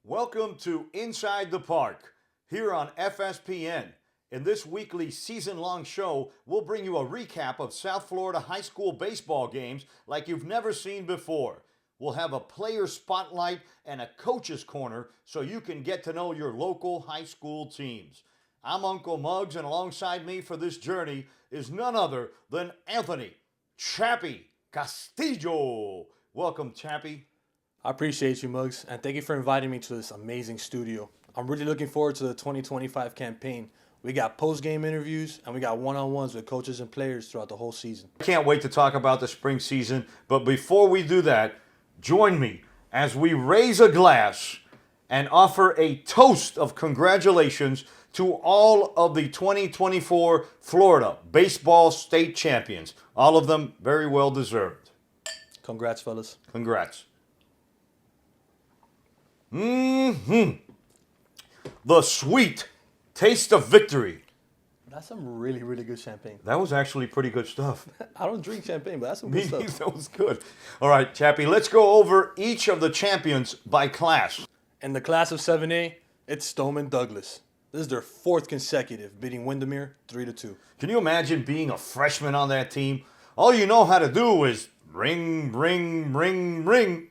Welcome to Inside the Park, here on FSPN. In this weekly season-long show, we'll bring you a recap of South Florida high school baseball games like you've never seen before. We'll have a player spotlight and a coach's corner so you can get to know your local high school teams. I'm Uncle Muggs, and alongside me for this journey is none other than Anthony Chappi Castillo. Welcome, Chappi. I appreciate you, Muggs, and thank you for inviting me to this amazing studio. I'm really looking forward to the 2025 campaign. We got post-game interviews, and we got one-on-ones with coaches and players throughout the whole season. I can't wait to talk about the spring season, but before we do that, join me as we raise a glass and offer a toast of congratulations to all of the 2024 Florida baseball state champions. All of them very well deserved. Congrats, fellas. Congrats. The sweet taste of victory. That's some really, really good champagne. That was actually pretty good stuff. I don't drink champagne, but that's some good stuff. That was good. All right, Chappi, let's go over each of the champions by class. In the class of 7A, it's Stoneman Douglas. This is their fourth consecutive, beating Windermere 3-2. Can you imagine being a freshman on that team? All you know how to do is ring, ring, ring, ring.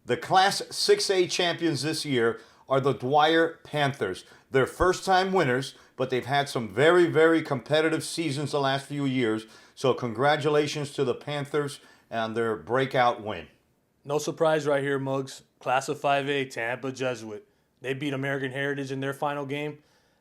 The Class 6A champions this year are the Dwyer Panthers. They're first-time winners, but they've had some very, very competitive seasons the last few years. So congratulations to the Panthers and their breakout win. No surprise right here, Muggs. Class of 5A, Tampa Jesuit. They beat American Heritage in their final game.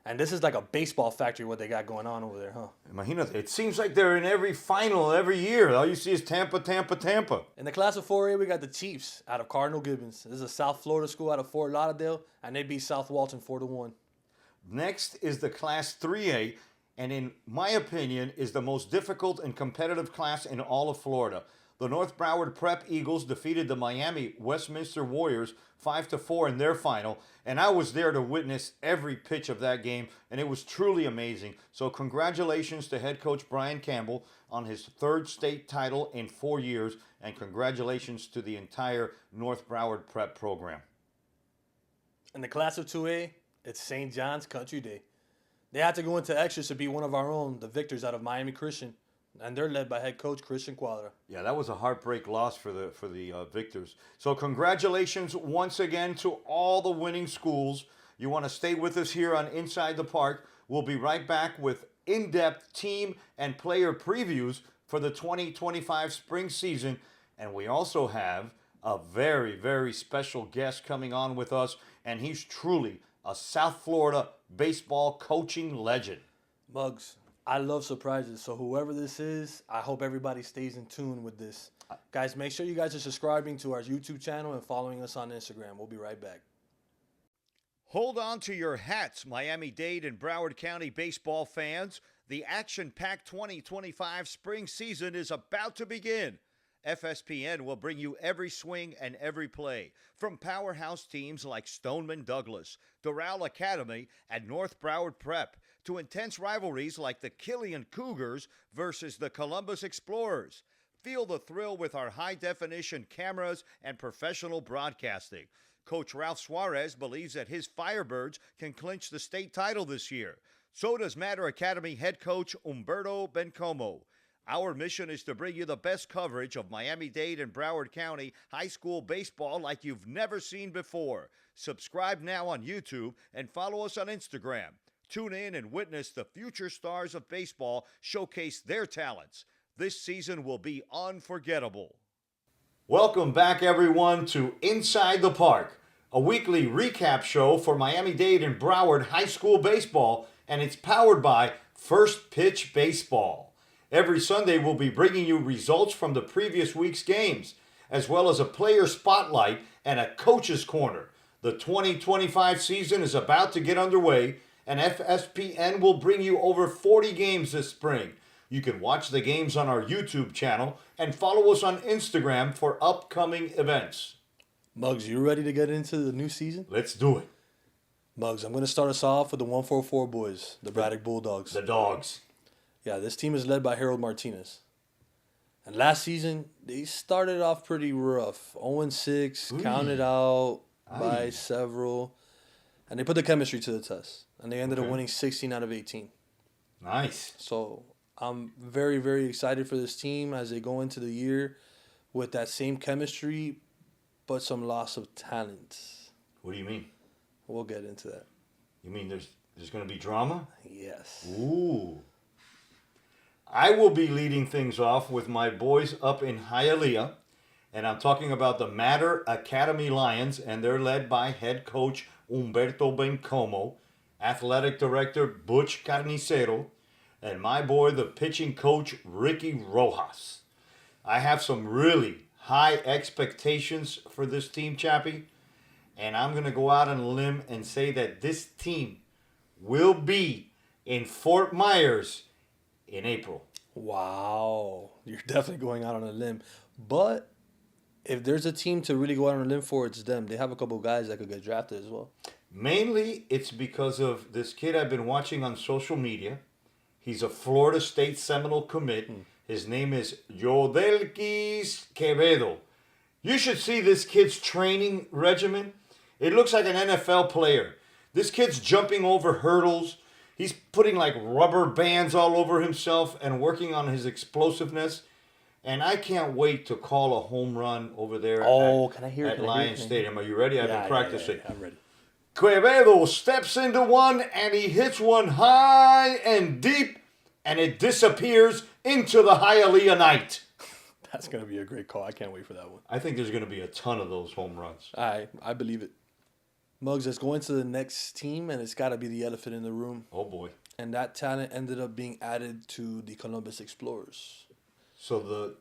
And this is like a baseball factory what they got going on over there, huh? Imagínate, it seems like they're in every final every year. All you see is Tampa, Tampa, Tampa. In the class of 4A, we got the Chiefs out of Cardinal Gibbons. This is a South Florida school out of Fort Lauderdale, and they beat South Walton 4-1. Next is the Class 3A, and in my opinion, is the most difficult and competitive class in all of Florida. The North Broward Prep Eagles defeated the Miami Westminster Warriors 5-4 in their final, and I was there to witness every pitch of that game, and it was truly amazing. So congratulations to head coach Brian Campbell on his third state title in 4 years, and congratulations to the entire North Broward Prep program. In the class of 2A, it's St. John's Country Day. They had to go into extras to beat one of our own, the Victors out of Miami Christian. And they're led by head coach Christian Quadra. Yeah, that was a heartbreak loss for the Victors. So congratulations once again to all the winning schools. You want to stay with us here on Inside the Park. We'll be right back with in-depth team and player previews for the 2025 spring season. And we also have a very, very special guest coming on with us. And he's truly a South Florida baseball coaching legend. Muggs, I love surprises, so whoever this is, I hope everybody stays in tune with this. Guys, make sure you guys are subscribing to our YouTube channel and following us on Instagram. We'll be right back. Hold on to your hats, Miami-Dade and Broward County baseball fans. The action-packed 2025 spring season is about to begin. FSPN will bring you every swing and every play, from powerhouse teams like Stoneman Douglas, Doral Academy, and North Broward Prep, to intense rivalries like the Killian Cougars versus the Columbus Explorers. Feel the thrill with our high-definition cameras and professional broadcasting. Coach Ralph Suarez believes that his Firebirds can clinch the state title this year. So does Mater Academy head coach Humberto Bencomo. Our mission is to bring you the best coverage of Miami-Dade and Broward County high school baseball like you've never seen before. Subscribe now on YouTube and follow us on Instagram. Tune in and witness the future stars of baseball showcase their talents. This season will be unforgettable. Welcome back, everyone, to Inside the Park, a weekly recap show for Miami-Dade and Broward high school baseball, and it's powered by First Pitch Baseball. Every Sunday, we'll be bringing you results from the previous week's games, as well as a player spotlight and a coach's corner. The 2025 season is about to get underway, and FSPN will bring you over 40 games this spring. You can watch the games on our YouTube channel and follow us on Instagram for upcoming events. Muggs, you ready to get into the new season? Let's do it. Muggs, I'm going to start us off with the 144 boys, the Braddock Bulldogs. The Dogs. Yeah, this team is led by Harold Martinez. And last season, they started off pretty rough. 0-6, counted out. by several. And they put the chemistry to the test. And they ended up winning 16 out of 18. Nice. So I'm very, very excited for this team as they go into the year with that same chemistry, but some loss of talent. What do you mean? We'll get into that. You mean there's going to be drama? Yes. Ooh. I will be leading things off with my boys up in Hialeah, and I'm talking about the Matter Academy Lions, and they're led by head coach Humberto Bencomo, athletic director Butch Carnicero, and my boy, the pitching coach Ricky Rojas. I have some really high expectations for this team, Chappi, and I'm going to go out on a limb and say that this team will be in Fort Myers in April. Wow. You're definitely going out on a limb. But if there's a team to really go out on a limb for, it's them. They have a couple guys that could get drafted as well. Mainly, it's because of this kid I've been watching on social media. He's a Florida State Seminole commit. His name is Yodelquis Quevedo. You should see this kid's training regimen. It looks like an NFL player. This kid's jumping over hurdles. He's putting like rubber bands all over himself and working on his explosiveness. And I can't wait to call a home run over there at Lions Stadium. Are you ready? I've been practicing. Yeah, I'm ready. Quevedo steps into one and he hits one high and deep and it disappears into the Hialeah night. That's going to be a great call. I can't wait for that one. I think there's going to be a ton of those home runs. I believe it. Muggs, let's go into the next team, and it's got to be the elephant in the room. Oh, boy. And that talent ended up being added to the Columbus Explorers. So the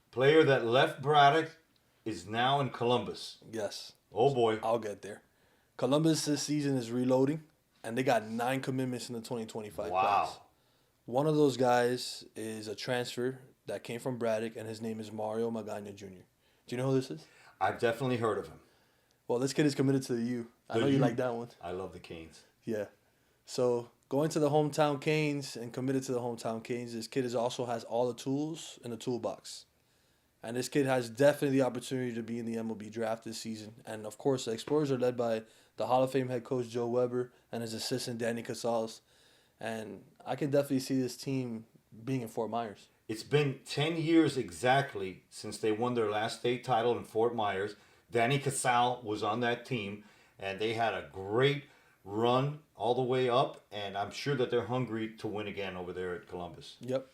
player that left Braddock is now in Columbus. Yes. Oh, boy. I'll get there. Columbus this season is reloading, and they got 9 commitments in the 2025 class. One of those guys is a transfer that came from Braddock, and his name is Mario Magana Jr. Do you know who this is? I've definitely heard of him. Well, this kid is committed to the U. I know you like that one. I love the Canes. Yeah. So going to the hometown Canes and committed to the hometown Canes, this kid also has all the tools in the toolbox. And this kid has definitely the opportunity to be in the MLB draft this season. And, of course, the Explorers are led by the Hall of Fame head coach Joe Weber and his assistant Danny Gonzalez. And I can definitely see this team being in Fort Myers. It's been 10 years exactly since they won their last state title in Fort Myers. Danny Casal was on that team, and they had a great run all the way up, and I'm sure that they're hungry to win again over there at Columbus. Yep.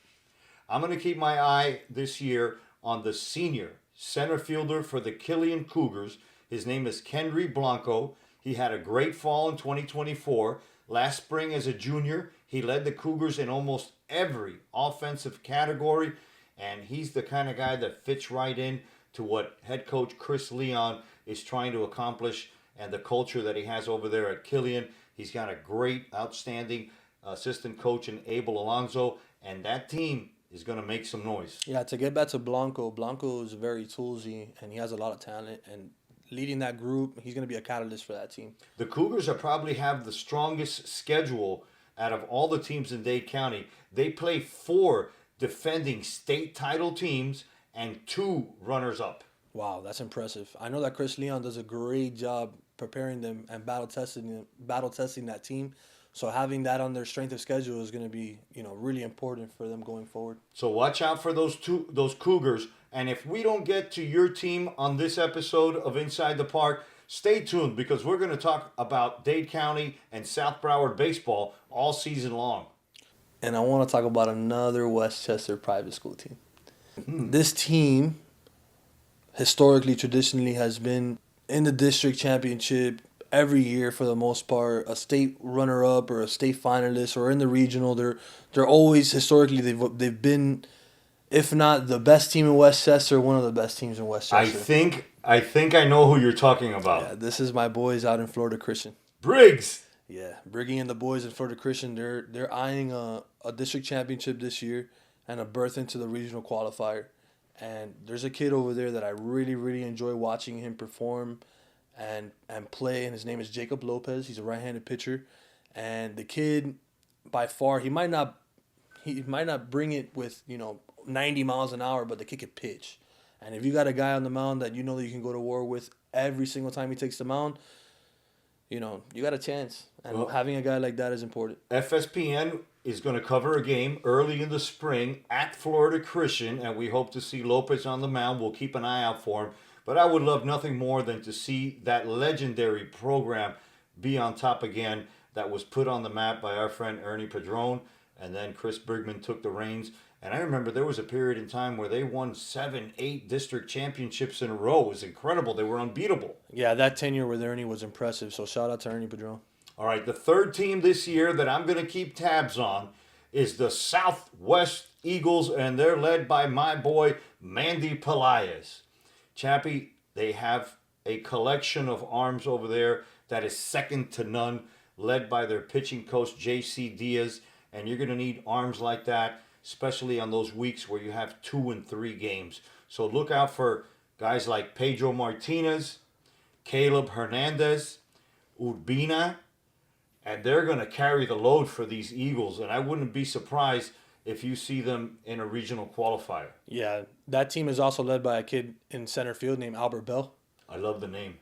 I'm going to keep my eye this year on the senior center fielder for the Killian Cougars. His name is Kendry Blanco. He had a great fall in 2024. Last spring as a junior, he led the Cougars in almost every offensive category, and he's the kind of guy that fits right in to what head coach Chris Leon is trying to accomplish and the culture that he has over there at Killian. He's got a great, outstanding assistant coach in Abel Alonso, and that team is going to make some noise. Yeah, to get back to Blanco, Blanco is very toolsy, and he has a lot of talent, and leading that group, he's going to be a catalyst for that team. The Cougars are probably have the strongest schedule out of all the teams in Dade County. They play 4 defending state title teams and 2 runners-up. Wow, that's impressive. I know that Chris Leon does a great job preparing them and battle testing that team. So having that on their strength of schedule is going to be, really important for them going forward. So watch out for those Cougars. And if we don't get to your team on this episode of Inside the Park, stay tuned because we're going to talk about Dade County and South Broward baseball all season long. And I want to talk about another Westchester private school team. This team, historically, traditionally, has been in the district championship every year for the most part, a state runner-up or a state finalist, or in the regional. They're always, historically, they've been, if not the best team in Westchester, one of the best teams in Westchester. I think I know who you're talking about. Yeah, this is my boys out in Florida Christian. Briggs. Yeah, Briggy and the boys in Florida Christian, they're eyeing a district championship this year and a berth into the regional qualifier. And there's a kid over there that I really, really enjoy watching him perform and play, and his name is Jacob Lopez. He's a right-handed pitcher. And the kid, by far, he might not bring it with, 90 miles an hour, but the kid can pitch. And if you got a guy on the mound that you know that you can go to war with every single time he takes the mound, you got a chance. And having a guy like that is important. FSPN is going to cover a game early in the spring at Florida Christian, and we hope to see Lopez on the mound. We'll keep an eye out for him. But I would love nothing more than to see that legendary program be on top again that was put on the map by our friend Ernie Padron, and then Chris Bergman took the reins. And I remember there was a period in time where they won 7, 8 district championships in a row. It was incredible. They were unbeatable. Yeah, that tenure with Ernie was impressive. So shout out to Ernie Padron. All right, the third team this year that I'm going to keep tabs on is the Southwest Eagles, and they're led by my boy, Mandy Pelaez. Chappi, they have a collection of arms over there that is second to none, led by their pitching coach, J.C. Diaz, and you're going to need arms like that, especially on those weeks where you have 2 and 3 games. So look out for guys like Pedro Martinez, Caleb Hernandez, Urbina, and they're going to carry the load for these Eagles, and I wouldn't be surprised if you see them in a regional qualifier. Yeah, that team is also led by a kid in center field named Albert Bell. I love the name.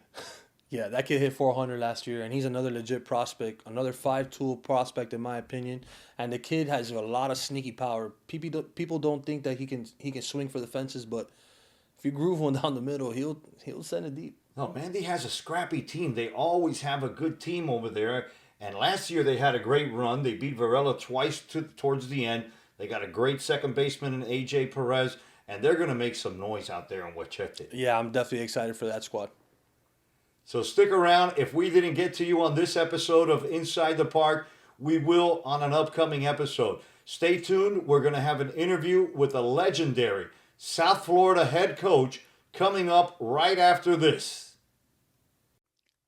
Yeah, that kid hit 400 last year, and he's another legit prospect, another 5-tool prospect in my opinion. And the kid has a lot of sneaky power. People don't think that he can swing for the fences, but if you groove one down the middle, he'll send it deep. No, Mandy has a scrappy team. They always have a good team over there. And last year they had a great run. They beat Varela twice towards the end. They got a great second baseman in A.J. Perez, and they're going to make some noise out there in Huachete. Yeah, I'm definitely excited for that squad. So stick around. If we didn't get to you on this episode of Inside the Park, we will on an upcoming episode. Stay tuned. We're going to have an interview with a legendary South Florida head coach coming up right after this.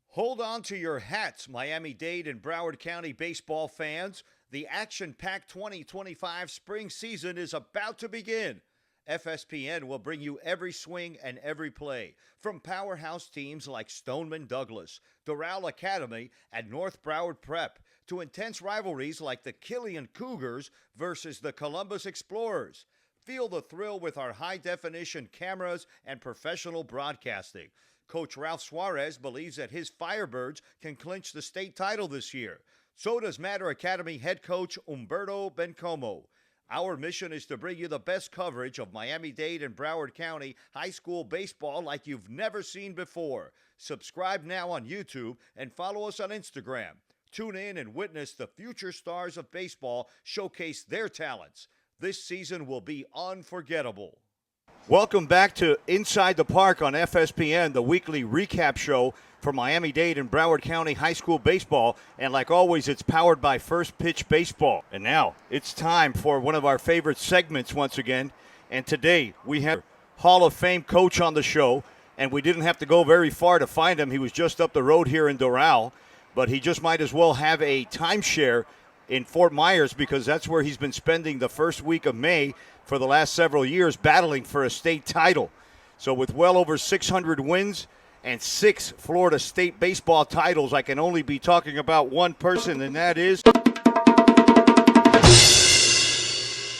Hold on to your hats, Miami-Dade and Broward County baseball fans. The action-packed 2025 spring season is about to begin. FSPN will bring you every swing and every play, from powerhouse teams like Stoneman Douglas, Doral Academy, and North Broward Prep, to intense rivalries like the Killian Cougars versus the Columbus Explorers. Feel the thrill with our high-definition cameras and professional broadcasting. Coach Ralph Suarez believes that his Firebirds can clinch the state title this year. So does Mater Academy head coach Humberto Bencomo. Our mission is to bring you the best coverage of Miami-Dade and Broward County high school baseball like you've never seen before. Subscribe now on YouTube and follow us on Instagram. Tune in and witness the future stars of baseball showcase their talents. This season will be unforgettable. Welcome back to Inside the Park on FSPN, the weekly recap show for Miami-Dade and Broward County high school baseball. And like always, it's powered by First Pitch Baseball. And now it's time for one of our favorite segments once again. And today we have Hall of Fame coach on the show. And we didn't have to go very far to find him. He was just up the road here in Doral. But he just might as well have a timeshare in Fort Myers because that's where he's been spending the first week of May for the last several years battling for a state title. So with well over 600 wins and 6 Florida State baseball titles, I can only be talking about one person, and that is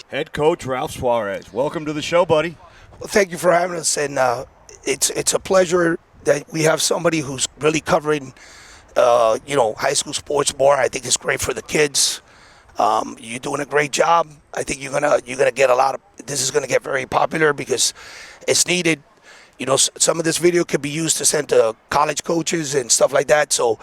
head coach Ralph Suarez. Welcome to the show, buddy. Well, thank you for having us, and it's a pleasure that we have somebody who's really covering high school sports more. I think it's great for the kids. You're doing a great job. I think you're gonna get a lot of. This is gonna get very popular because it's needed. Some of this video could be used to send to college coaches and stuff like that. So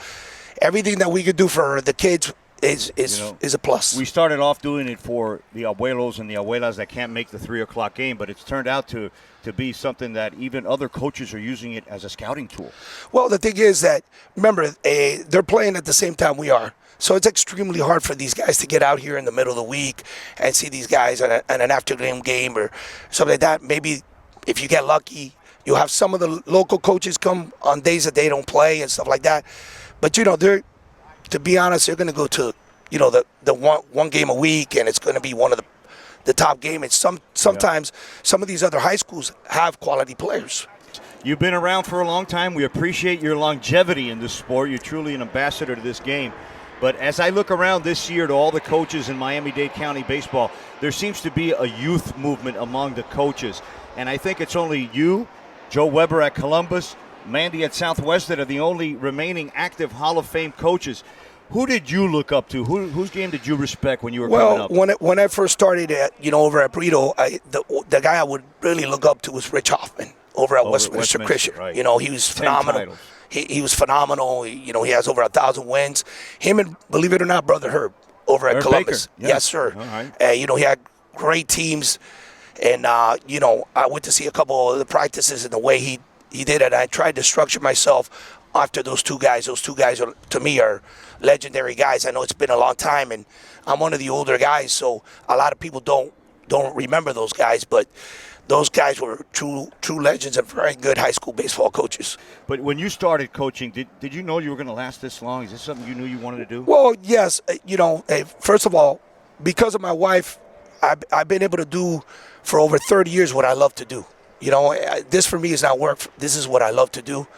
everything that we could do for the kids is a plus. We started off doing it for the abuelos and the abuelas that can't make the 3 o'clock game, but it's turned out to be something that even other coaches are using it as a scouting tool. Well, the thing is that, remember, they're playing at the same time we are. So it's extremely hard for these guys to get out here in the middle of the week and see these guys at an afternoon game or something like that. Maybe if you get lucky, you'll have some of the local coaches come on days that they don't play and stuff like that. But, they're, to be honest, they're going to go to, the one game a week, and it's going to be one of the top game. And sometimes some of these other high schools have quality players. You've been around for a long time. We appreciate your longevity in this sport. You're truly an ambassador to this game. But as I look around this year to all the coaches in Miami-Dade County baseball, there seems to be a youth movement among the coaches. And I think it's only you, Joe Weber at Columbus, Mandy at Southwestern are the only remaining active Hall of Fame coaches. Who did you look up to? Whose game did you respect when you were coming up? Well, when I first started over at Burrito, the guy I would really look up to was Rich Hoffman over at Westminster Christian. Right. He was phenomenal. He was phenomenal. He has over 1,000 wins. Him and, believe it or not, Brother Herb over at Columbus. Yeah. Yes, sir. All right. He had great teams. And, I went to see a couple of the practices and the way he did it. I tried to structure myself after those two guys. Those two guys, to me, are legendary guys. I know it's been a long time, and I'm one of the older guys, so a lot of people don't remember those guys, but those guys were true legends and very good high school baseball coaches. But when you started coaching, did you know you were going to last this long? Is this something you knew you wanted to do? Well, yes. First of all, because of my wife, I've been able to do for over 30 years what I love to do. This for me is not work. This is what I love to do.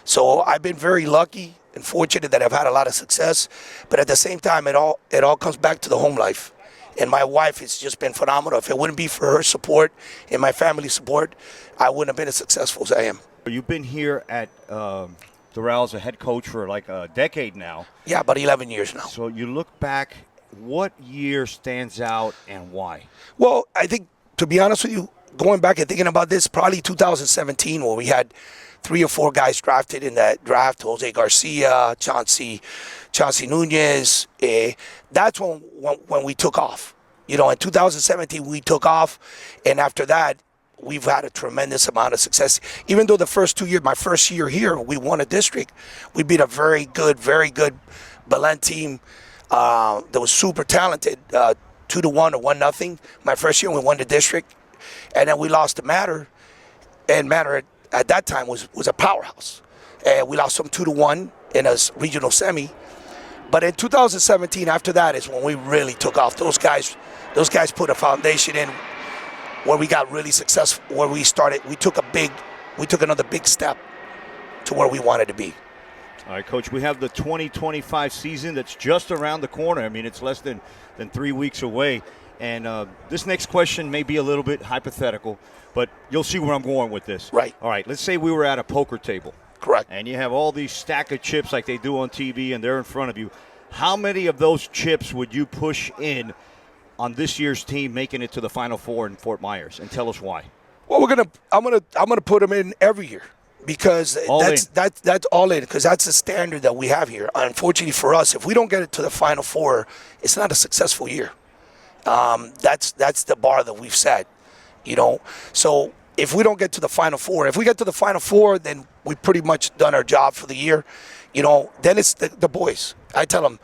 So I've been very lucky and fortunate that I've had a lot of success. But at the same time, it all comes back to the home life. And my wife has just been phenomenal. If it wouldn't be for her support and my family's support, I wouldn't have been as successful as I am. You've been here at Doral as a head coach for like a decade now. Yeah, about 11 years now. So you look back, what year stands out and why? Well, I think, to be honest with you, going back and thinking about this, probably 2017, where we had 3 or 4 guys drafted in that draft: Jose Garcia, Chauncey Nunez. That's when we took off. In 2017 we took off, and after that we've had a tremendous amount of success. Even though the first 2 years, my first year here, we won a district. We beat a very good Belen team that was super talented, 2-1 or 1-0. My first year we won the district, and then we lost to Matter, and Matter at that time was a powerhouse. And we lost them 2-1 in a regional semi. But in 2017, after that is when we really took off. Those guys put a foundation in where we got really successful, where we took another big step to where we wanted to be. All right, Coach, we have the 2025 season that's just around the corner. I mean, it's less than 3 weeks away. And this next question may be a little bit hypothetical, but you'll see where I'm going with this. Right. All right, let's say we were at a poker table. Correct. And you have all these stack of chips like they do on TV, and they're in front of you. How many of those chips would you push in on this year's team making it to the Final Four in Fort Myers? And tell us why. Well, I'm gonna put them in every year because that's all in, because that's the standard that we have here. Unfortunately for us, if we don't get it to the Final Four, it's not a successful year. That's the bar that we've set, So if we don't get to the Final Four, if we get to the Final Four, then we've pretty much done our job for the year. Then it's the boys. I tell them,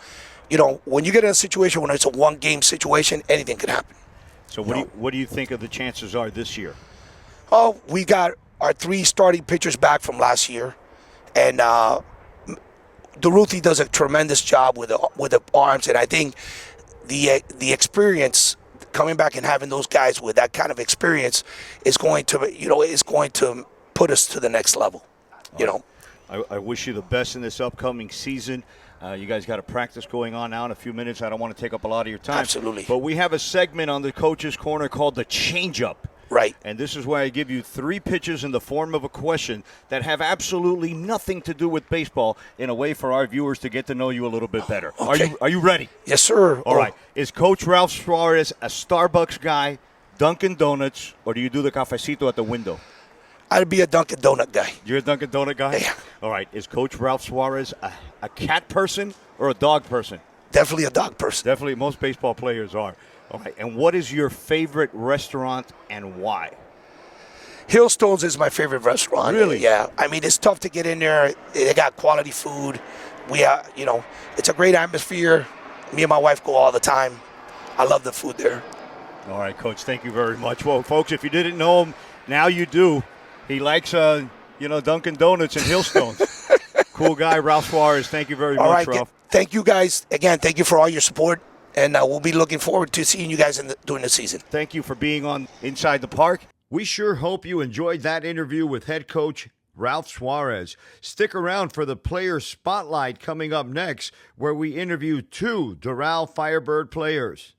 when you get in a situation when it's a one-game situation, anything can happen. So what do you think of the chances are this year? Oh, we got our 3 starting pitchers back from last year, and Duruthi does a tremendous job with the arms, and I think the experience coming back and having those guys with that kind of experience is going to put us to the next level. I wish you the best in this upcoming season. You guys got a practice going on now in a few minutes. I don't want to take up a lot of your time. Absolutely. But we have a segment on the Coach's Corner called the Change-Up. Right. And this is where I give you 3 pitches in the form of a question that have absolutely nothing to do with baseball, in a way for our viewers to get to know you a little bit better. Okay. Are you ready? Yes, sir. All right. Is Coach Ralph Suarez a Starbucks guy, Dunkin' Donuts, or do you do the cafecito at the window? I'd be a Dunkin' Donut guy. You're a Dunkin' Donut guy? Yeah. All right. Is Coach Ralph Suarez a cat person or a dog person? Definitely a dog person. Definitely. Most baseball players are. All right. And what is your favorite restaurant and why? Hillstones is my favorite restaurant. Really? Yeah. I mean, it's tough to get in there. They got quality food. It's a great atmosphere. Me and my wife go all the time. I love the food there. All right, Coach. Thank you very much. Well, folks, if you didn't know him, now you do. He likes, Dunkin' Donuts and Hillstones. Cool guy, Ralph Suarez. Thank you very much, Ralph. Thank you, guys. Again, thank you for all your support. And we'll be looking forward to seeing you guys during the season. Thank you for being on Inside the Park. We sure hope you enjoyed that interview with head coach Ralph Suarez. Stick around for the Player Spotlight coming up next, where we interview 2 Doral Firebird players.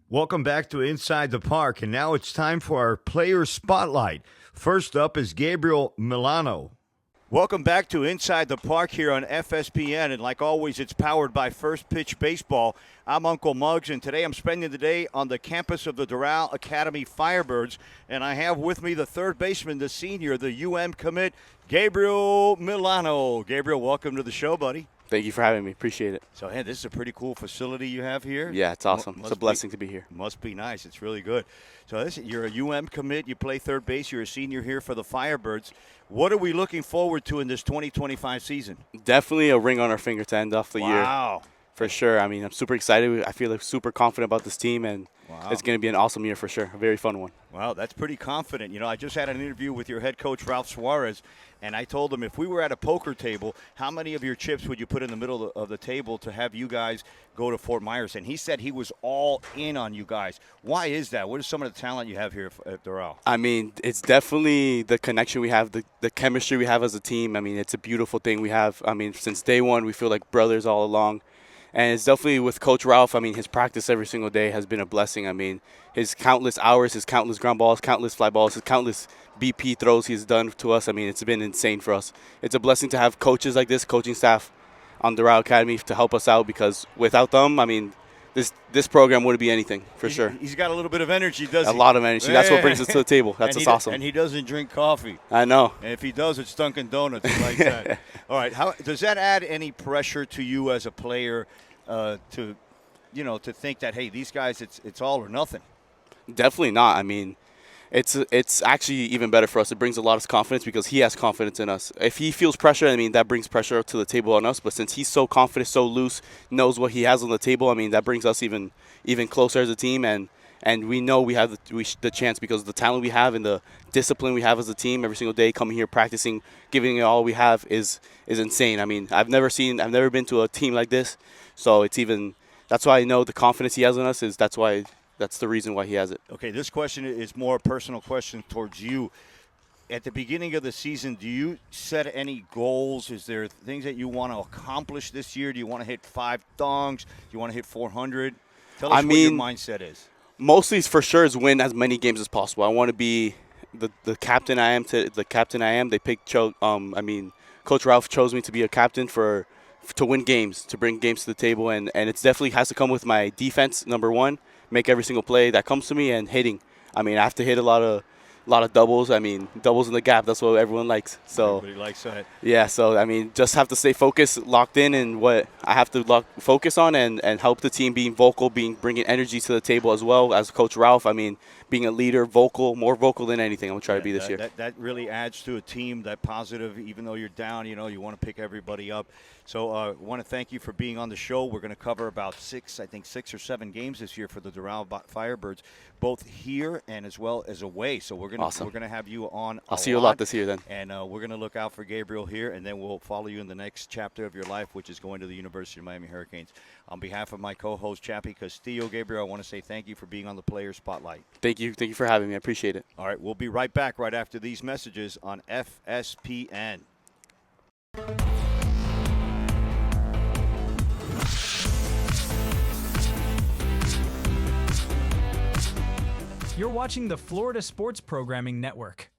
Welcome back to Inside the Park, and now it's time for our Player Spotlight. First up is Gabriel Milano. Welcome back to Inside the Park here on FSPN, and like always, it's powered by First Pitch Baseball. I'm Uncle Muggs, and today I'm spending the day on the campus of the Doral Academy Firebirds, and I have with me the third baseman, the senior, the UM commit, Gabriel Milano. Gabriel, welcome to the show, buddy. Thank you for having me. Appreciate it. So, hey, this is a pretty cool facility you have here. Yeah, it's awesome. It's a blessing to be here. Must be nice. It's really good. So, you're a UM commit. You play third base. You're a senior here for the Firebirds. What are we looking forward to in this 2025 season? Definitely a ring on our finger to end off the year. Wow. For sure. I mean, I'm super excited. I feel like super confident about this team, and it's going to be an awesome year for sure. A very fun one. Wow, that's pretty confident. You know, I just had an interview with your head coach, Ralph Suarez, and I told him if we were at a poker table, how many of your chips would you put in the middle of the table to have you guys go to Fort Myers? And he said he was all in on you guys. Why is that? What is some of the talent you have here at Doral? I mean, it's definitely the connection we have, the chemistry we have as a team. I mean, it's a beautiful thing we have. I mean, since day one, we feel like brothers all along. And it's definitely with Coach Ralph. I mean, his practice every single day has been a blessing. I mean, his countless hours, his countless ground balls, countless fly balls, his countless BP throws he's done to us. I mean, it's been insane for us. It's a blessing to have coaches like this, coaching staff on Doral Academy to help us out, because without them, I mean, this program wouldn't be anything, for sure. He's got a little bit of energy, doesn't he? A lot of energy. That's what brings us to the table. That's what's awesome. And he doesn't drink coffee. I know. And if he does, it's Dunkin' Donuts. He likes that. All right. How does that add any pressure to you as a player to think that, hey, these guys, it's all or nothing? Definitely not. I mean, it's actually even better for us. It brings a lot of confidence because he has confidence in us. If he feels pressure, I mean, that brings pressure to the table on us. But since he's so confident, so loose, knows what he has on the table, I mean, that brings us even closer as a team. And we know we have the chance because of the talent we have and the discipline we have as a team every single day, coming here, practicing, giving it all we have is insane. I mean, I've never been to a team like this. So that's why I know the confidence he has in us that's the reason why he has it. Okay, this question is more a personal question towards you. At the beginning of the season, do you set any goals? Is there things that you want to accomplish this year? Do you want to hit 5 dongs? Do you want to hit 400? Tell us what your mindset is. Mostly, for sure, is win as many games as possible. I want to be the captain I am. They picked. Coach Ralph chose me to be a captain to win games, to bring games to the table, and it definitely has to come with my defense. Number one, make every single play that comes to me, and hitting. I mean, I have to hit a lot of doubles. I mean, doubles in the gap. That's what everyone likes. So everybody likes that. Yeah. So I mean, just have to stay focused, locked in, and what I have to focus on, and help the team being vocal, bringing energy to the table as well as Coach Ralph. I mean, being a leader, more vocal than anything. I'm gonna try to be this year. That really adds to a team, that positive. Even though you're down, you want to pick everybody up. So I want to thank you for being on the show. We're going to cover about 6 or 7 games this year for the Doral Firebirds, both here and as well as away. So we're going to have you on. I'll see you a lot this year then. And we're going to look out for Gabriel here, and then we'll follow you in the next chapter of your life, which is going to the University of Miami Hurricanes. On behalf of my co-host, Chappi, Castillo, Gabriel, I want to say thank you for being on the Player Spotlight. Thank you for having me. I appreciate it. All right, we'll be right back right after these messages on FSPN. You're watching the Florida Sports Programming Network.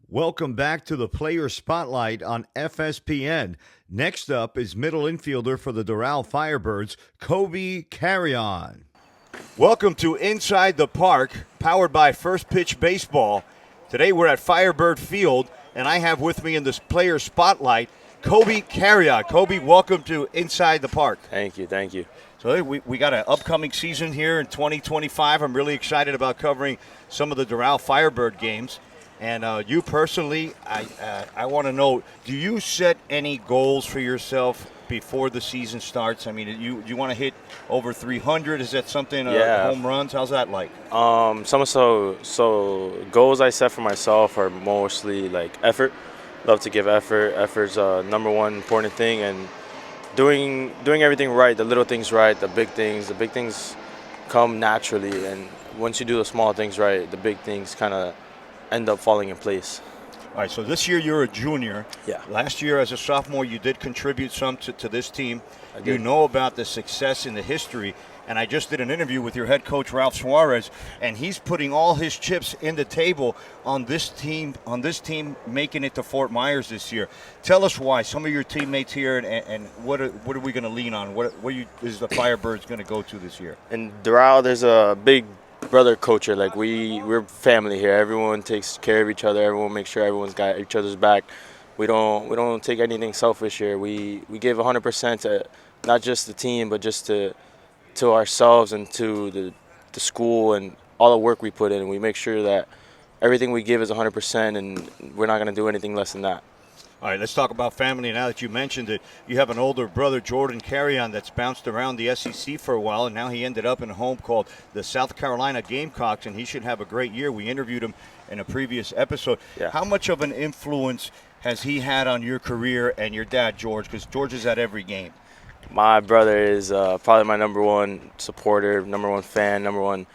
Welcome back to the Player Spotlight on FSPN. Next up is middle infielder for the Doral Firebirds, Carrion. Welcome to Inside the Park, powered by First Pitch Baseball. Today we're at Firebird Field, and I have with me in this Player Spotlight, Carrion. Kobe, welcome to Inside the Park. Thank you. So we got an upcoming season here in 2025. I'm really excited about covering some of the Doral Firebird games. And you personally, I want to know, do you set any goals for yourself before the season starts? I mean, do you want to hit over 300? Is that something, home runs? How's that like? So goals I set for myself are mostly like effort. Love to give effort. Effort's number one important thing, and doing everything right, the little things right, the big things come naturally, and once you do the small things right, the big things kind of end up falling in place. All right, so this year you're a junior. Yeah. Last year as a sophomore you did contribute some to this team. I did. You know about the success and the history. and I just did an interview with your head coach, Ralph Suarez, and he's putting all his chips in the table on this team making it to Fort Myers this year. Tell us why. Some of your teammates here, and what are we going to lean on? What is the Firebirds going to go to this year? In Doral, there's a big brother culture. Like we're family here. Everyone takes care of each other. Everyone makes sure everyone's got each other's back. We don't take anything selfish here. We give 100% to not just the team, but just to ourselves and to the school and all the work we put in. We make sure that everything we give is 100%, and we're not going to do anything less than that. All right, let's talk about family. Now that you mentioned it, you have an older brother, Jordan Carrion, that's bounced around the SEC for a while, and now he ended up in a home called the South Carolina Gamecocks, and he should have a great year. We interviewed him in a previous episode. Yeah. How much of an influence has he had on your career and your dad, George? Because George is at every game. My brother is probably my number one supporter, number one fan, number one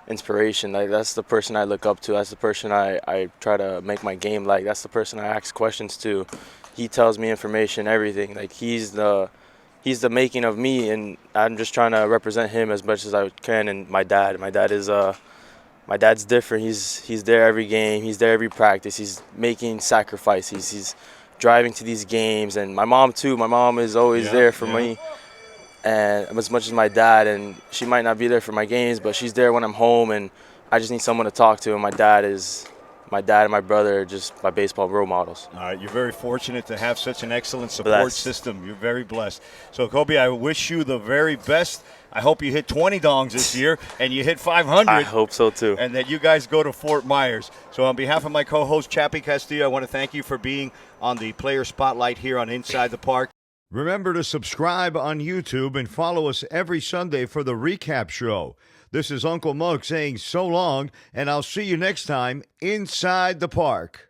inspiration. Like that's the person I look up to. That's the person I try to make my game like. That's the person I ask questions to. He tells me information, everything. Like he's the making of me, and I'm just trying to represent him as much as I can. And my dad is my dad's different. He's there every game. He's there every practice. He's making sacrifices. He's driving to these games, and my mom too. My mom is always there for me, and as much as my dad. And she might not be there for my games, but she's there when I'm home, and I just need someone to talk to. And my dad and my brother are just my baseball role models. All right, you're very fortunate to have such an excellent support system. You're very blessed. So, Kobe, I wish you the very best. I hope you hit 20 dongs this year and you hit 500. I hope so, too. And that you guys go to Fort Myers. So on behalf of my co-host, Chappi Castillo, I want to thank you for being on the Player Spotlight here on Inside the Park. Remember to subscribe on YouTube and follow us every Sunday for the recap show. This is Uncle Mug saying so long, and I'll see you next time Inside the Park.